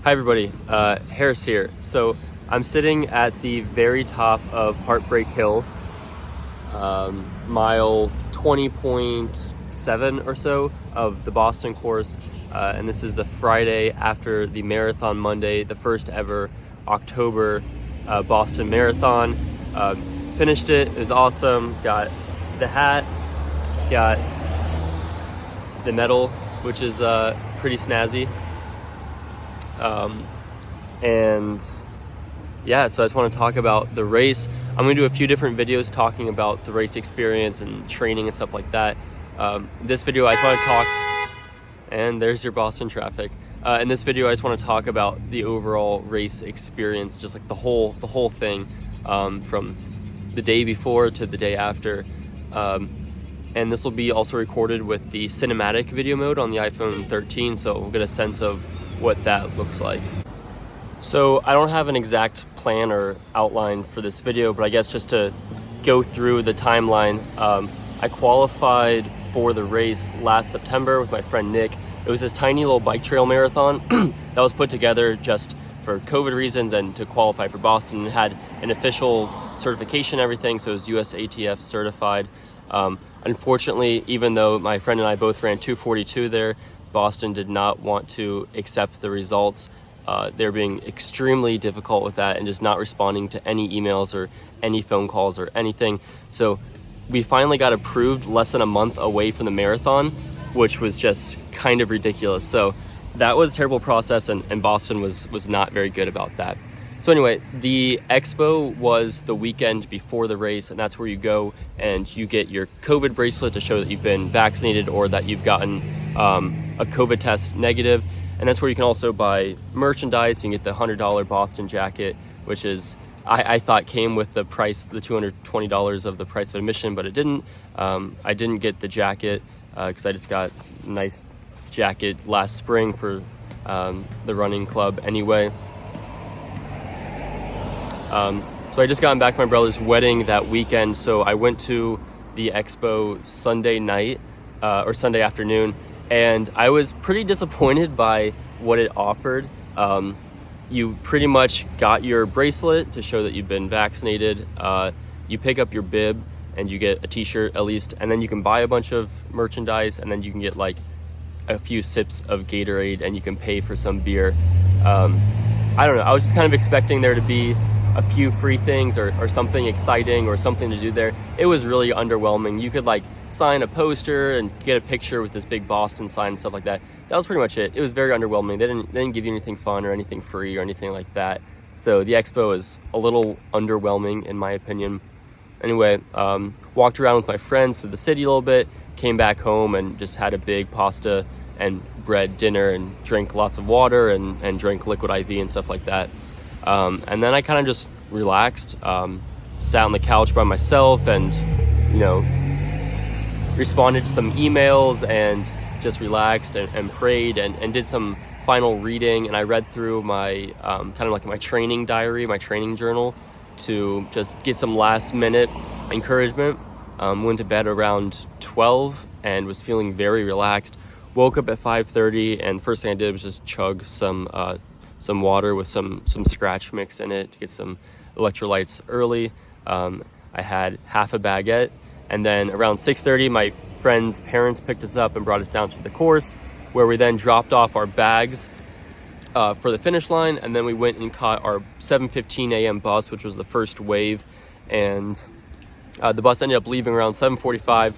Hi everybody, Harris here. So I'm sitting at the very top of Heartbreak Hill, mile 20.7 or so of the Boston course. And this is the Friday after the Marathon Monday, the first ever October Boston Marathon. Finished it, it was awesome. Got the hat, got the medal, which is pretty snazzy. And yeah, so I just want to talk about the race. I'm going to do a few different videos talking about the race experience and training and stuff like that. This video I just want to talk, and there's your Boston traffic. In this video I just want to talk about the overall race experience, just like the whole thing, from the day before to the day after. And this will be also recorded with the cinematic video mode on the iPhone 13, so we'll get a sense of what that looks like. So I don't have an exact plan or outline for this video, but I guess just to go through the timeline, I qualified for the race last September with my friend Nick. It was this tiny little bike trail marathon that was put together just for COVID reasons and to qualify for Boston. It had an official certification and everything, so it was USATF certified. Unfortunately, even though my friend and I both ran 2:42 there, Boston did not want to accept the results. They're being extremely difficult with that and just not responding to any emails or any phone calls or anything. So we finally got approved less than a month away from the marathon, which was just kind of ridiculous. So that was a terrible process, and Boston was not very good about that. So anyway, the expo was the weekend before the race, and that's where you go and you get your COVID bracelet to show that you've been vaccinated or that you've gotten a COVID test negative. And that's where you can also buy merchandise. You can get the $100 Boston jacket, which is, I thought came with the price, the $220 of the price of admission, but it didn't. I didn't get the jacket because I just got a nice jacket last spring for the running club anyway. So I just gotten back from my brother's wedding that weekend, so I went to the expo Sunday night or Sunday afternoon, and I was pretty disappointed by what it offered. You pretty much got your bracelet to show that you've been vaccinated. You pick up your bib and you get a t-shirt at least, and then you can buy a bunch of merchandise, and then you can get like a few sips of Gatorade and you can pay for some beer. I don't know, I was just kind of expecting there to be a few free things or something exciting or something to do there. It was really underwhelming. You could like sign a poster and get a picture with this big Boston sign and stuff like that. That was pretty much it. It was very underwhelming. They didn't give you anything fun or anything free or anything like that. So the expo is a little underwhelming in my opinion. Anyway, walked around with my friends through the city a little bit, came back home and just had a big pasta and bread dinner and drank lots of water and drank liquid IV and stuff like that. And then I kind of just relaxed, sat on the couch by myself and, responded to some emails and just relaxed and prayed and did some final reading. And I read through my kind of like my training diary, my training journal, to just get some last minute encouragement. Went to bed around 12 and was feeling very relaxed. Woke up at 5:30 and the first thing I did was just chug some water with some scratch mix in it to get some electrolytes early. I had half a baguette, and then around 6:30 my friend's parents picked us up and brought us down to the course, where we then dropped off our bags for the finish line, and then we went and caught our 7:15 a.m. bus, which was the first wave, and the bus ended up leaving around 7:45.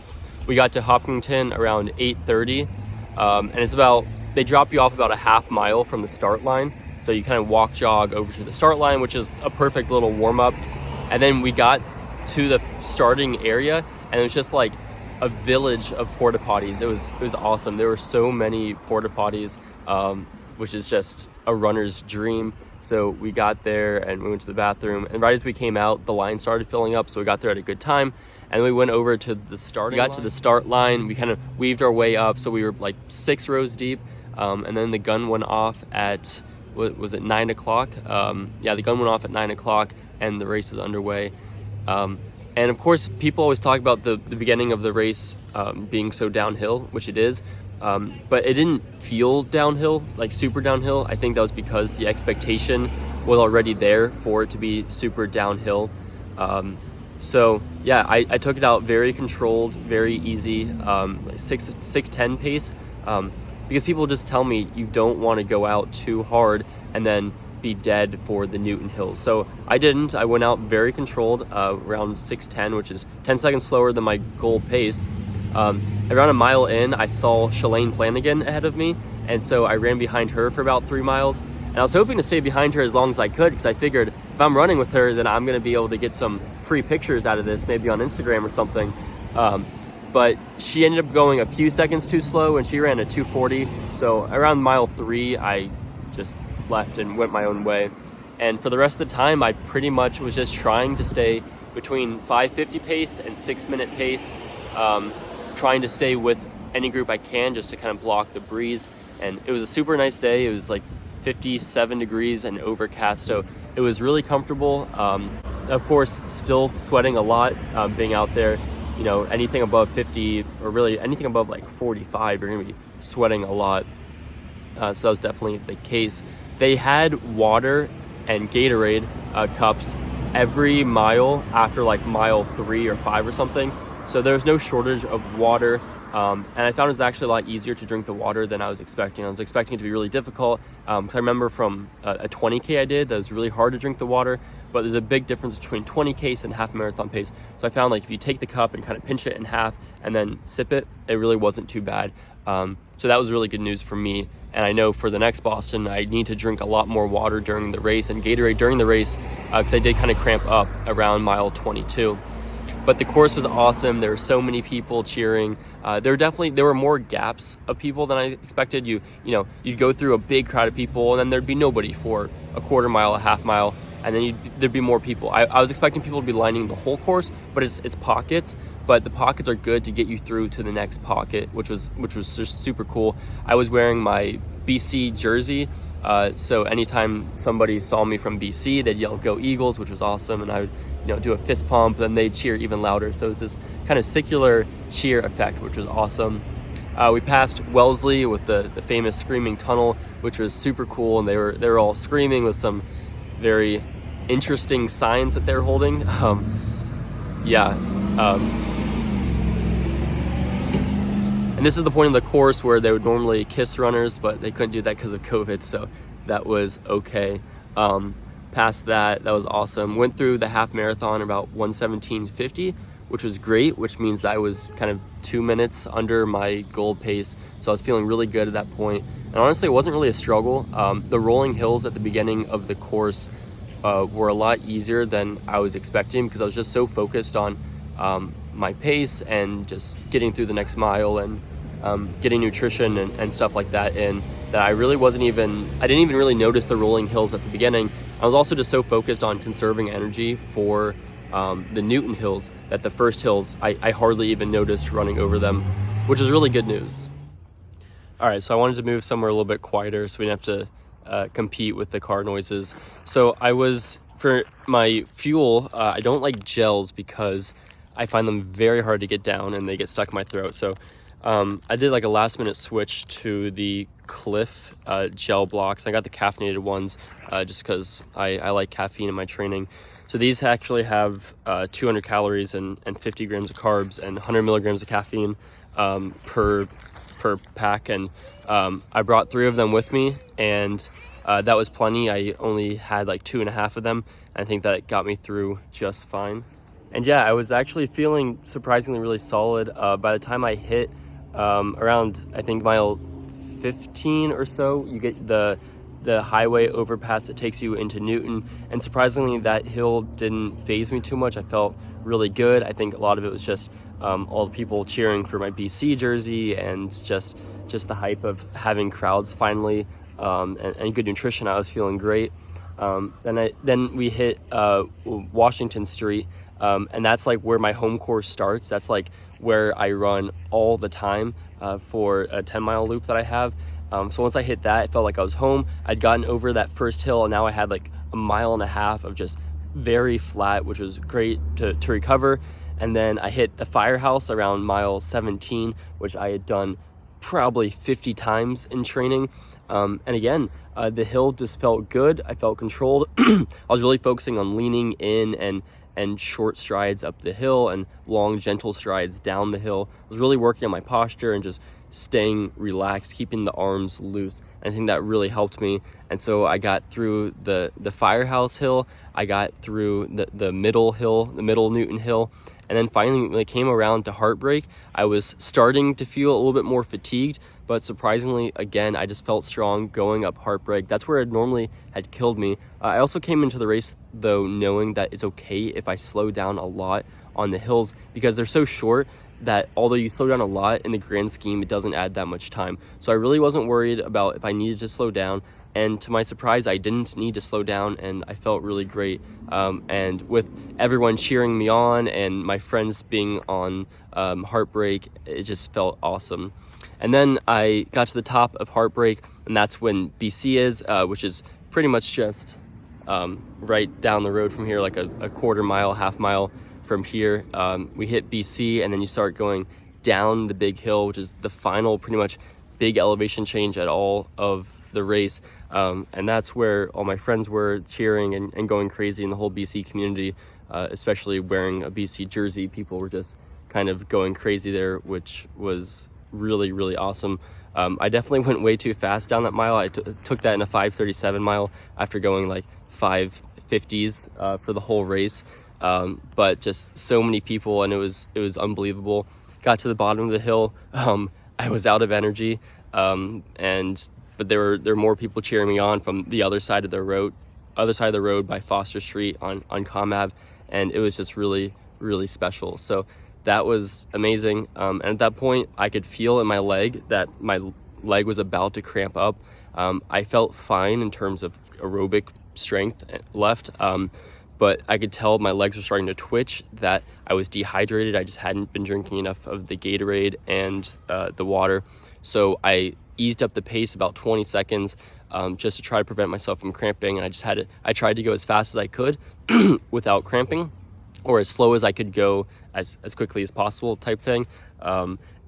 We got to Hopkinton around 8:30, and it's they drop you off about a half mile from the start line. So you kind of jog over to the start line, which is a perfect little warm up. And then we got to the starting area and it was just like a village of porta potties. It was awesome. There were so many porta potties, which is just a runner's dream. So we got there and we went to the bathroom, and right as we came out, the line started filling up. So we got there at a good time, and we went over to the starting line. We got to the start line. We kind of weaved our way up. So we were like 6 rows deep. And then the gun went off at, was it 9 o'clock? Yeah, the gun went off at 9 o'clock and the race was underway. And of course, people always talk about the beginning of the race being so downhill, which it is, but it didn't feel downhill, like super downhill. I think that was because the expectation was already there for it to be super downhill. So yeah, I took it out very controlled, very easy, like 6:10 pace, because people just tell me you don't want to go out too hard and then be dead for the Newton Hills. So I didn't. I went out very controlled, around 6:10, which is 10 seconds slower than my goal pace. Around a mile in, I saw Shalane Flanagan ahead of me, and so I ran behind her for about 3 miles. And I was hoping to stay behind her as long as I could, because I figured if I'm running with her, then I'm going to be able to get some free pictures out of this, maybe on Instagram or something. But she ended up going a few seconds too slow, and she ran a 2:40. So around mile 3, I just left and went my own way. And for the rest of the time, I pretty much was just trying to stay between 5:50 pace and 6-minute pace, trying to stay with any group I can just to kind of block the breeze. And it was a super nice day. It was like 57 degrees and overcast, so it was really comfortable. Of course, still sweating a lot, being out there. You know, anything above 50, or really anything above like 45, you're gonna be sweating a lot. So that was definitely the case. They had water and Gatorade cups every mile after like mile 3 or 5 or something. So there was no shortage of water. And I found it was actually a lot easier to drink the water than I was expecting. I was expecting it to be really difficult, because I remember from a 20K I did, that was really hard to drink the water, but there's a big difference between 20Ks and half marathon pace. So I found like if you take the cup and kind of pinch it in half and then sip it, it really wasn't too bad. So that was really good news for me. And I know for the next Boston, I need to drink a lot more water during the race and Gatorade during the race, because I did kind of cramp up around mile 22. But the course was awesome. There were so many people cheering. There were more gaps of people than I expected. You know, you'd go through a big crowd of people, and then there'd be nobody for a quarter mile, a half mile, and then there'd be more people. I was expecting people to be lining the whole course, but it's pockets. But the pockets are good to get you through to the next pocket, which was just super cool. I was wearing my BC jersey, so anytime somebody saw me from BC, they'd yell "Go Eagles," which was awesome, and I would, you know, do a fist pump, then they'd cheer even louder. So it was this kind of secular cheer effect, which was awesome. We passed Wellesley with the famous screaming tunnel, which was super cool, and they were all screaming with some very interesting signs that they were holding. And this is the point of the course where they would normally kiss runners, but they couldn't do that because of COVID, so that was okay. Past that was awesome. Went through the half marathon about 1:17:50, which was great, which means I was kind of 2 minutes under my goal pace, so I was feeling really good at that point. And honestly, it wasn't really a struggle. The rolling hills at the beginning of the course were a lot easier than I was expecting, because I was just so focused on my pace and just getting through the next mile and getting nutrition and stuff like that, and that I didn't even really notice the rolling hills at the beginning. I was also just so focused on conserving energy for the Newton Hills that the first hills, I hardly even noticed running over them, which is really good news. All right, so I wanted to move somewhere a little bit quieter so we didn't have to compete with the car noises. So for my fuel, I don't like gels because I find them very hard to get down and they get stuck in my throat. So I did like a last minute switch to the Cliff gel blocks. I got the caffeinated ones just because I like caffeine in my training. So these actually have 200 calories and 50 grams of carbs and 100 milligrams of caffeine per pack. And I brought 3 of them with me, and that was plenty. I only had like 2.5 of them. I think that got me through just fine. And yeah, I was actually feeling surprisingly really solid. By the time I hit around, I think, mile 15 or so, you get the highway overpass that takes you into Newton. And surprisingly, that hill didn't faze me too much. I felt really good. I think a lot of it was just all the people cheering for my BC jersey and just the hype of having crowds finally, and good nutrition. I was feeling great. Then we hit Washington Street. And that's like where my home course starts. That's like where I run all the time for a 10-mile loop that I have. So once I hit that, it felt like I was home. I'd gotten over that first hill, and now I had like 1.5 miles of just very flat, which was great to recover. And then I hit the firehouse around mile 17, which I had done probably 50 times in training. And again, the hill just felt good. I felt controlled. I was really focusing on leaning in and short strides up the hill and long, gentle strides down the hill. I was really working on my posture and just staying relaxed, keeping the arms loose. I think that really helped me. And so I got through the Firehouse Hill, I got through the middle hill, the middle Newton Hill, and then finally when I came around to Heartbreak, I was starting to feel a little bit more fatigued, but surprisingly, again, I just felt strong going up Heartbreak. That's where it normally had killed me. I also came into the race though knowing that it's okay if I slow down a lot on the hills, because they're so short that although you slow down a lot, in the grand scheme it doesn't add that much time. So I really wasn't worried about if I needed to slow down, and to my surprise I didn't need to slow down, and I felt really great. And with everyone cheering me on and my friends being on Heartbreak, it just felt awesome. And then I got to the top of Heartbreak, and that's when BC is, which is pretty much just right down the road from here, like a quarter mile, half mile from here. We hit BC, and then you start going down the big hill, which is the final pretty much big elevation change at all of the race. And that's where all my friends were cheering and going crazy in the whole BC community, especially wearing a BC jersey. People were just kind of going crazy there, which was really, really awesome. I definitely went way too fast down that mile. I took that in a 5:37 mile after going like 5:50s for the whole race. But just so many people, and it was unbelievable. Got to the bottom of the hill, I was out of energy, but there were more people cheering me on from the other side of the road by Foster Street on Comm Ave, and it was just really, really special. So that was amazing. And at that point I could feel in my leg that my leg was about to cramp up. I felt fine in terms of aerobic strength left, but I could tell my legs were starting to twitch, that I was dehydrated. I just hadn't been drinking enough of the Gatorade and the water. So I eased up the pace about 20 seconds just to try to prevent myself from cramping. And I tried to go as fast as I could without cramping, or as slow as I could go as quickly as possible type thing.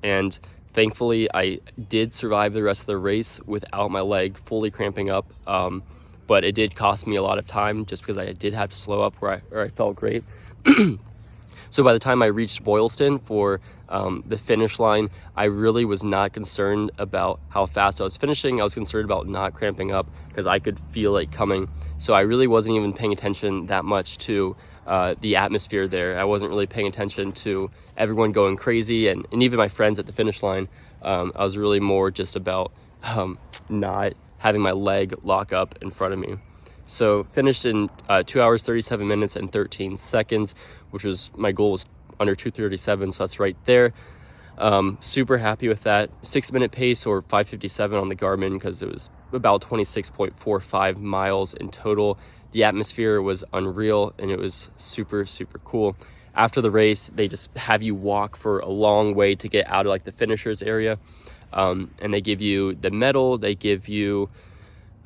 And thankfully I did survive the rest of the race without my leg fully cramping up. But it did cost me a lot of time just because I did have to slow up where I felt great. So by the time I reached Boylston for the finish line, I really was not concerned about how fast I was finishing. I was concerned about not cramping up because I could feel it coming. So I really wasn't even paying attention that much to the atmosphere there. I wasn't really paying attention to everyone going crazy and even my friends at the finish line. I was really more just about not having my leg lock up in front of me. So finished in 2 hours, 37 minutes and 13 seconds, which was, my goal was under 2:37, so that's right there. Super happy with that. 6-minute pace, or 5:57 on the Garmin, because it was about 26.45 miles in total. The atmosphere was unreal, and it was super, super cool. After the race, they just have you walk for a long way to get out of like the finishers area. And they give you the medal, they give you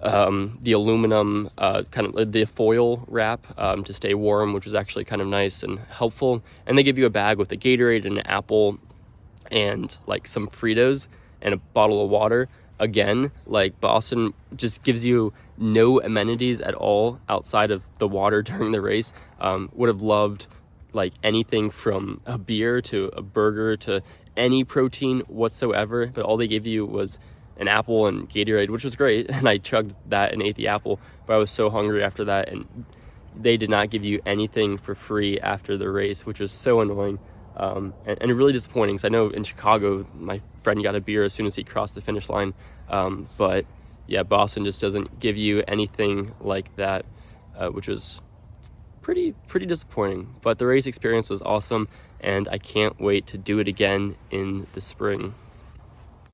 the aluminum kind of the foil wrap to stay warm, which was actually kind of nice and helpful. And they give you a bag with a Gatorade and an apple and like some Fritos and a bottle of water. Again, like Boston just gives you no amenities at all outside of the water during the race. Would have loved like anything from a beer to a burger to any protein whatsoever, but all they gave you was an apple and Gatorade, which was great, and I chugged that and ate the apple, but I was so hungry after that, and they did not give you anything for free after the race, which was so annoying, and really disappointing, because I know in Chicago my friend got a beer as soon as he crossed the finish line, but yeah, Boston just doesn't give you anything like that, which was pretty disappointing. But the race experience was awesome, and I can't wait to do it again in the spring.